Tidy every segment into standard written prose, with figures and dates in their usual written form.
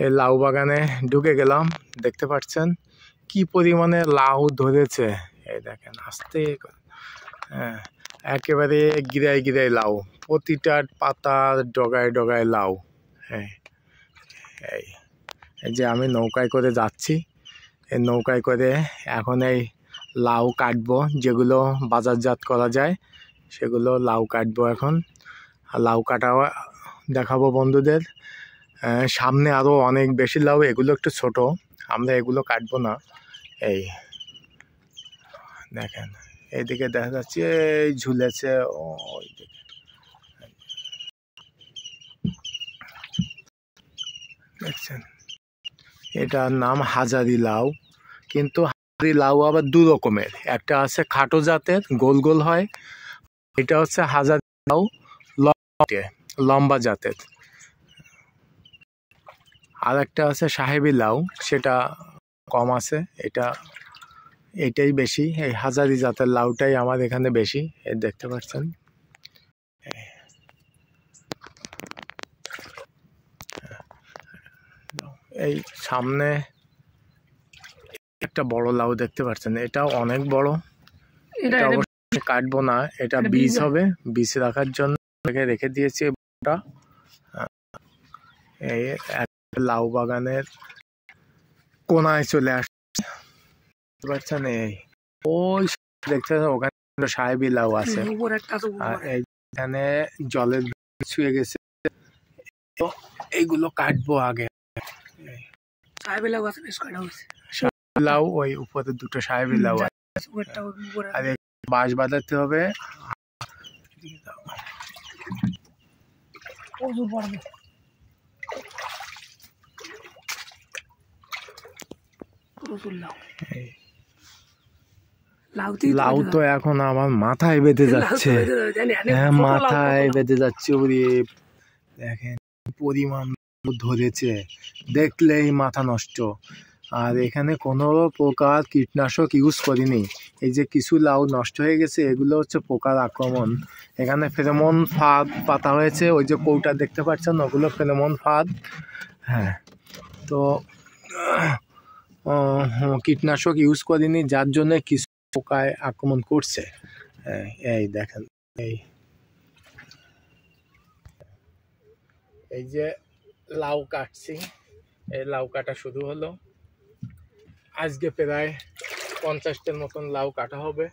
এই লাউ বাগানে ঢুকে গেলাম, দেখতে পাচ্ছেন কি পরিমাণে লাউ ধরেছে। এই দেখেন আস্তে, হ্যাঁ একেবারে গিরায় গিরায় লাউ, প্রতিটা পাতার ডগায় ডগায় লাউ। হ্যাঁ এই যে আমি নৌকায় করে যাচ্ছি, এই নৌকায় করে এখন এই লাউ কাটবো, যেগুলো বাজারজাত করা যায় সেগুলো লাউ কাটবো এখন। লাউ কাটা দেখাবো বন্ধুদের। সামনে আরও অনেক বেশি লাউ, এগুলো একটু ছোট, আমরা এগুলো কাটবো না। এই দেখেন এইদিকে দেখা যাচ্ছে এই ঝুলেছে, ওই দিকে দেখছেন, এটার নাম হাজারি লাউ। কিন্তু হাজারি লাউ আবার দু রকমের, একটা আছে খাটো জাতের গোল গোল হয়, এটা হচ্ছে হাজারি লাউ লম্বা জাতের। আর একটা আছে সাহেবি লাউ, সেটা কম আছে, এটাই বেশি। এই হাজারি জাতের লাউটাই আমার এখানে বেশি, এই দেখতে পাচ্ছেন। এই সামনে একটা বড় লাউ দেখতে পাচ্ছেন, এটাও অনেক বড়। এটা অবশ্যই কাটবো না, এটা বীজ হবে, বীজ রাখার জন্য রেখে দিয়েছি। এই লাউ বাগানের কোনায় চলে আসছে, পাচ্ছেন। এই ওই দেখছেন ওখানে সাহেবি লাউ আছে, আর এইখানে জলের ছুঁয়ে গেছে, তো এইগুলো কাটবো আগে। লাউ ওই উপরে দুটো সাহেবি লাউ আছে, আর বাঁশ বাঁধাতে হবে। লাউ তো এখন আমার মাথায় বেঁধে যাচ্ছে, হ্যাঁ মাথায় বেঁধে যাচ্ছে। ওরে দেখেন পরিমাণ ধরেছে, দেখলেই মাথা নষ্ট। আর এখানে কোনো প্রকার কীটনাশক ইউজ করিনি। এই যে কিছু লাউ নষ্ট হয়ে গেছে, এগুলো হচ্ছে পোকার আক্রমণ। এখানে ফেরোমন ফাঁদ পাতা হয়েছে, ওই যে কৌটা দেখতে পাচ্ছেন, ওগুলো ফেরোমন ফাঁদ। হ্যাঁ, তো কীটনাশক ইউজ করিনি, যার জন্য কিছু পোকায় আক্রমণ করছে। এই দেখেন, এই যে লাউ কাটছি, এই লাউ কাটা শুরু হলো। আজকে প্রায় 50টার মতন লাউ কাটা হবে।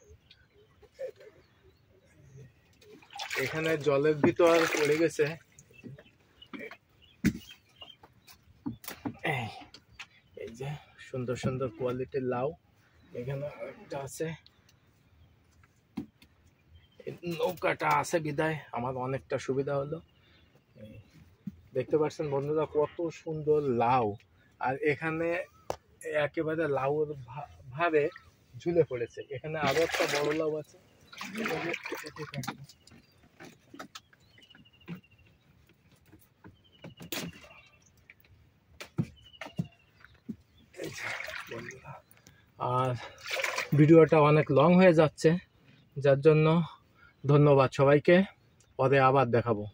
এখানে জলের ভিতর পড়ে গেছে। এই যে সুন্দর সুন্দর কোয়ালিটির লাউ, এখানে একটা আছে। নৌকাটা আছে বিদায় আমার অনেকটা সুবিধা হলো। দেখতে পাচ্ছেন বন্ধুরা কত সুন্দর লাউ, আর এখানে একেবারে লাউর ভারে ঝুলে পড়েছে। এখানে আরো একটা বড় লাউ আছে, আর ভিডিওটা অনেক লং হয়ে যাচ্ছে, যার জন্য ধন্যবাদ সবাইকে, পরে আবার দেখাবো।